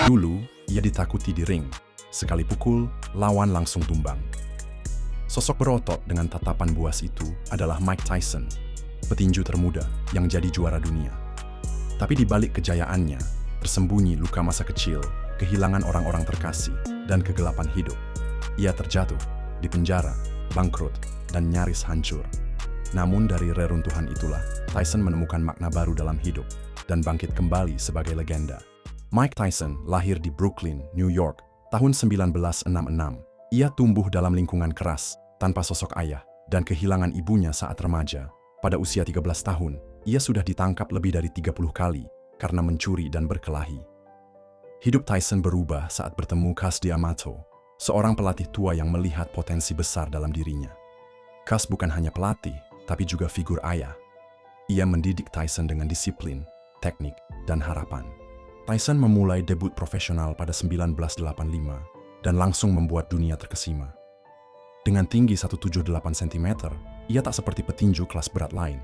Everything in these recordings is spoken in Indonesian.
Dulu, ia ditakuti di ring. Sekali pukul, lawan langsung tumbang. Sosok berotot dengan tatapan buas itu adalah Mike Tyson, petinju termuda yang jadi juara dunia. Tapi di balik kejayaannya, tersembunyi luka masa kecil, kehilangan orang-orang terkasih, dan kegelapan hidup. Ia terjatuh, dipenjara, bangkrut, dan nyaris hancur. Namun dari reruntuhan itulah, Tyson menemukan makna baru dalam hidup dan bangkit kembali sebagai legenda. Mike Tyson lahir di Brooklyn, New York, tahun 1966. Ia tumbuh dalam lingkungan keras, tanpa sosok ayah, dan kehilangan ibunya saat remaja. Pada usia 13 tahun, ia sudah ditangkap lebih dari 30 kali karena mencuri dan berkelahi. Hidup Tyson berubah saat bertemu Cus D'Amato, seorang pelatih tua yang melihat potensi besar dalam dirinya. Cus bukan hanya pelatih, tapi juga figur ayah. Ia mendidik Tyson dengan disiplin, teknik, dan harapan. Tyson memulai debut profesional pada 1985 dan langsung membuat dunia terkesima. Dengan tinggi 178 cm, ia tak seperti petinju kelas berat lain,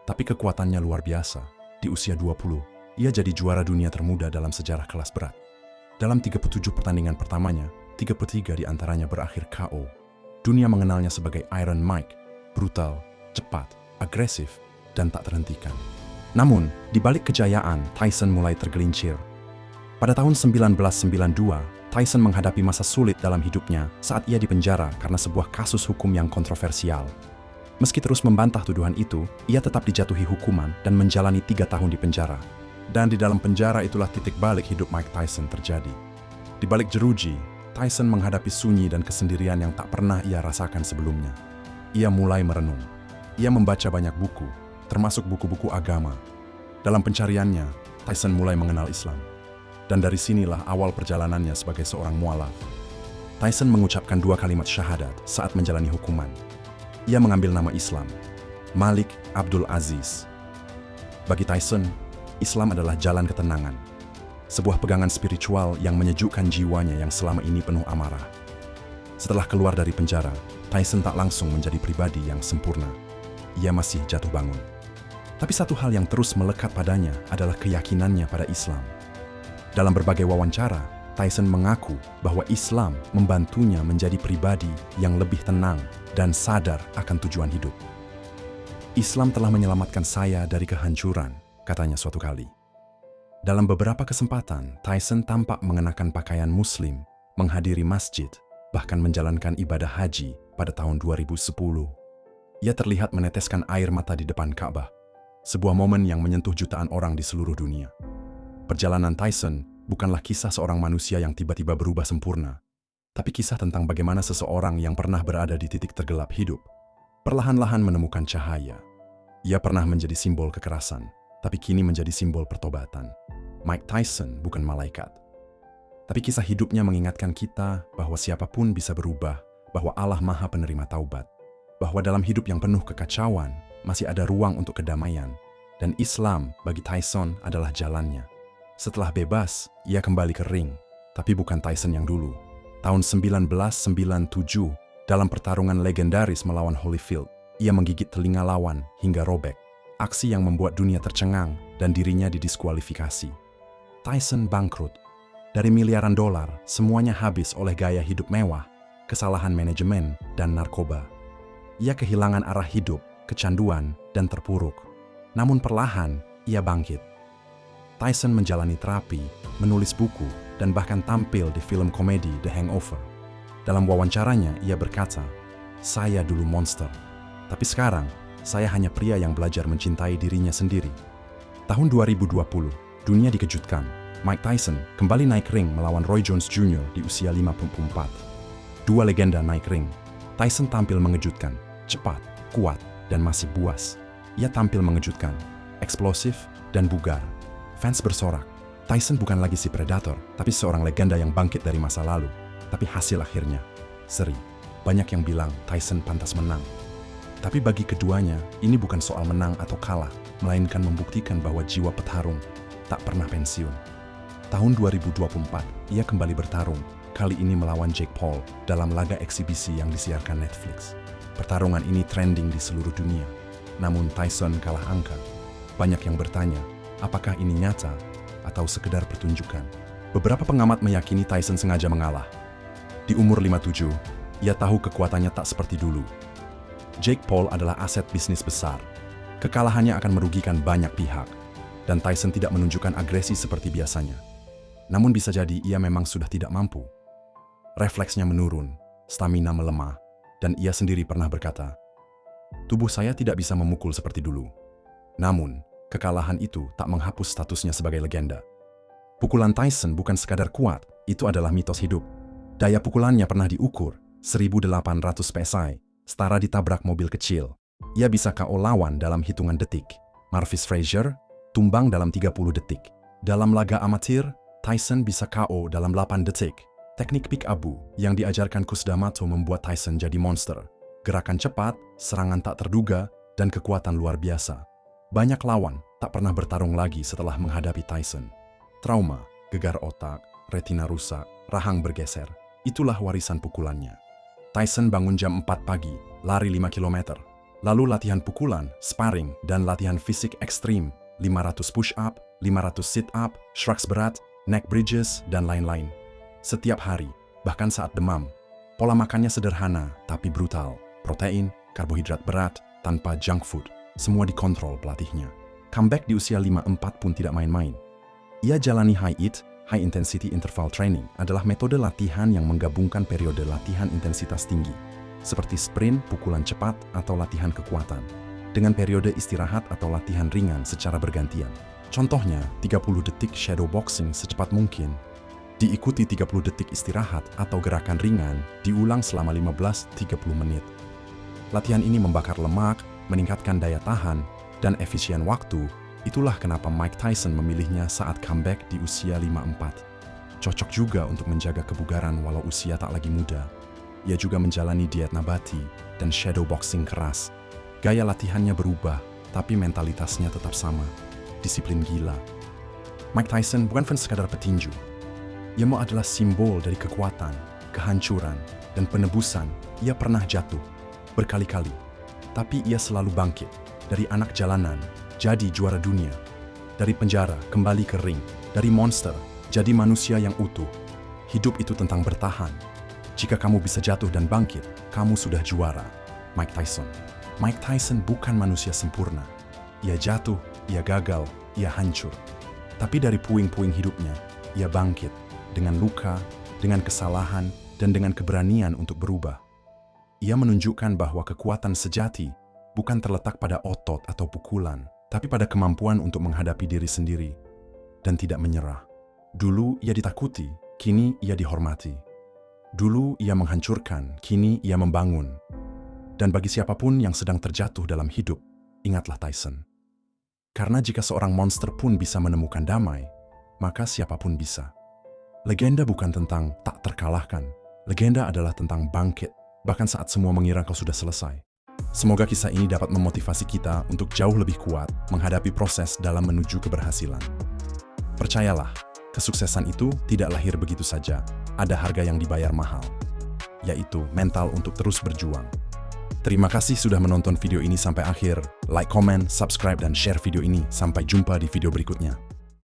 tapi kekuatannya luar biasa. Di usia 20, ia jadi juara dunia termuda dalam sejarah kelas berat. Dalam 37 pertandingan pertamanya, 33 diantaranya berakhir KO. Dunia mengenalnya sebagai Iron Mike, brutal, cepat, agresif, dan tak terhentikan. Namun, di balik kejayaan, Tyson mulai tergelincir. Pada tahun 1992, Tyson menghadapi masa sulit dalam hidupnya saat ia dipenjara karena sebuah kasus hukum yang kontroversial. Meski terus membantah tuduhan itu, ia tetap dijatuhi hukuman dan menjalani 3 tahun di penjara. Dan di dalam penjara itulah titik balik hidup Mike Tyson terjadi. Di balik jeruji, Tyson menghadapi sunyi dan kesendirian yang tak pernah ia rasakan sebelumnya. Ia mulai merenung. Ia membaca banyak buku, termasuk buku-buku agama. Dalam pencariannya, Tyson mulai mengenal Islam. Dan dari sinilah awal perjalanannya sebagai seorang mualaf. Tyson mengucapkan 2 kalimat syahadat saat menjalani hukuman. Ia mengambil nama Islam, Malik Abdul Aziz. Bagi Tyson, Islam adalah jalan ketenangan. Sebuah pegangan spiritual yang menyejukkan jiwanya yang selama ini penuh amarah. Setelah keluar dari penjara, Tyson tak langsung menjadi pribadi yang sempurna. Ia masih jatuh bangun. Tapi satu hal yang terus melekat padanya adalah keyakinannya pada Islam. Dalam berbagai wawancara, Tyson mengaku bahwa Islam membantunya menjadi pribadi yang lebih tenang dan sadar akan tujuan hidup. Islam telah menyelamatkan saya dari kehancuran, katanya suatu kali. Dalam beberapa kesempatan, Tyson tampak mengenakan pakaian Muslim, menghadiri masjid, bahkan menjalankan ibadah haji pada tahun 2010. Ia terlihat meneteskan air mata di depan Ka'bah, sebuah momen yang menyentuh jutaan orang di seluruh dunia. Perjalanan Tyson bukanlah kisah seorang manusia yang tiba-tiba berubah sempurna, tapi kisah tentang bagaimana seseorang yang pernah berada di titik tergelap hidup, perlahan-lahan menemukan cahaya. Ia pernah menjadi simbol kekerasan, tapi kini menjadi simbol pertobatan. Mike Tyson bukan malaikat. Tapi kisah hidupnya mengingatkan kita bahwa siapapun bisa berubah, bahwa Allah Maha Penerima Taubat, bahwa dalam hidup yang penuh kekacauan, masih ada ruang untuk kedamaian, dan Islam bagi Tyson adalah jalannya. Setelah bebas, ia kembali ke ring, tapi bukan Tyson yang dulu. Tahun 1997, dalam pertarungan legendaris melawan Holyfield, ia menggigit telinga lawan hingga robek, aksi yang membuat dunia tercengang dan dirinya didiskualifikasi. Tyson bangkrut. Dari miliaran dolar, semuanya habis oleh gaya hidup mewah, kesalahan manajemen, dan narkoba. Ia kehilangan arah hidup, kecanduan, dan terpuruk. Namun perlahan, ia bangkit. Tyson menjalani terapi, menulis buku, dan bahkan tampil di film komedi The Hangover. Dalam wawancaranya, ia berkata, "Saya dulu monster, tapi sekarang saya hanya pria yang belajar mencintai dirinya sendiri." Tahun 2020, dunia dikejutkan. Mike Tyson kembali naik ring melawan Roy Jones Jr. di usia 54. 2 legenda naik ring. Tyson tampil mengejutkan, cepat, kuat, dan masih buas. Ia tampil mengejutkan, eksplosif, dan bugar. Fans bersorak, Tyson bukan lagi si predator, tapi seorang legenda yang bangkit dari masa lalu. Tapi hasil akhirnya, seri. Banyak yang bilang Tyson pantas menang. Tapi bagi keduanya, ini bukan soal menang atau kalah, melainkan membuktikan bahwa jiwa petarung tak pernah pensiun. Tahun 2024, ia kembali bertarung, kali ini melawan Jake Paul dalam laga eksibisi yang disiarkan Netflix. Pertarungan ini trending di seluruh dunia, namun Tyson kalah angka. Banyak yang bertanya, apakah ini nyata atau sekedar pertunjukan? Beberapa pengamat meyakini Tyson sengaja mengalah. Di umur 57, ia tahu kekuatannya tak seperti dulu. Jake Paul adalah aset bisnis besar. Kekalahannya akan merugikan banyak pihak, dan Tyson tidak menunjukkan agresi seperti biasanya. Namun bisa jadi ia memang sudah tidak mampu. Refleksnya menurun, stamina melemah, dan ia sendiri pernah berkata, "Tubuh saya tidak bisa memukul seperti dulu." Namun, kekalahan itu tak menghapus statusnya sebagai legenda. Pukulan Tyson bukan sekadar kuat, itu adalah mitos hidup. Daya pukulannya pernah diukur, 1.800 PSI, setara ditabrak mobil kecil. Ia bisa KO lawan dalam hitungan detik. Marvis Frazier tumbang dalam 30 detik. Dalam laga amatir, Tyson bisa KO dalam 8 detik. Teknik pick abu yang diajarkan Cus D'Amato membuat Tyson jadi monster. Gerakan cepat, serangan tak terduga, dan kekuatan luar biasa. Banyak lawan tak pernah bertarung lagi setelah menghadapi Tyson. Trauma, gegar otak, retina rusak, rahang bergeser. Itulah warisan pukulannya. Tyson bangun jam 4 pagi, lari 5 km. Lalu latihan pukulan, sparring, dan latihan fisik ekstrim. 500 push-up, 500 sit-up, shrugs berat, neck bridges, dan lain-lain. Setiap hari, bahkan saat demam. Pola makannya sederhana, tapi brutal. Protein, karbohidrat berat, tanpa junk food. Semua dikontrol pelatihnya. Comeback di usia 54 pun tidak main-main. Ia jalani high EIT, High Intensity Interval Training, adalah metode latihan yang menggabungkan periode latihan intensitas tinggi, seperti sprint, pukulan cepat, atau latihan kekuatan, dengan periode istirahat atau latihan ringan secara bergantian. Contohnya, 30 detik shadow boxing secepat mungkin, diikuti 30 detik istirahat atau gerakan ringan, diulang selama 15-30 menit. Latihan ini membakar lemak, meningkatkan daya tahan, dan efisien waktu. Itulah kenapa Mike Tyson memilihnya saat comeback di usia 54. Cocok juga untuk menjaga kebugaran walau usia tak lagi muda. Ia juga menjalani diet nabati dan shadow boxing keras. Gaya latihannya berubah, tapi mentalitasnya tetap sama. Disiplin gila. Mike Tyson bukan fans sekadar petinju. Ia adalah simbol dari kekuatan, kehancuran, dan penebusan. Ia pernah jatuh berkali-kali, tapi ia selalu bangkit. Dari anak jalanan, jadi juara dunia. Dari penjara, kembali ke ring. Dari monster, jadi manusia yang utuh. Hidup itu tentang bertahan. Jika kamu bisa jatuh dan bangkit, kamu sudah juara. Mike Tyson. Mike Tyson bukan manusia sempurna. Ia jatuh, ia gagal, ia hancur. Tapi dari puing-puing hidupnya, ia bangkit. Dengan luka, dengan kesalahan, dan dengan keberanian untuk berubah. Ia menunjukkan bahwa kekuatan sejati bukan terletak pada otot atau pukulan, tapi pada kemampuan untuk menghadapi diri sendiri dan tidak menyerah. Dulu ia ditakuti, kini ia dihormati. Dulu ia menghancurkan, kini ia membangun. Dan bagi siapapun yang sedang terjatuh dalam hidup, ingatlah Tyson. Karena jika seorang monster pun bisa menemukan damai, maka siapapun bisa. Legenda bukan tentang tak terkalahkan. Legenda adalah tentang bangkit, bahkan saat semua mengira kau sudah selesai. Semoga kisah ini dapat memotivasi kita untuk jauh lebih kuat menghadapi proses dalam menuju keberhasilan. Percayalah, kesuksesan itu tidak lahir begitu saja. Ada harga yang dibayar mahal, yaitu mental untuk terus berjuang. Terima kasih sudah menonton video ini sampai akhir. Like, comment, subscribe, dan share video ini. Sampai jumpa di video berikutnya.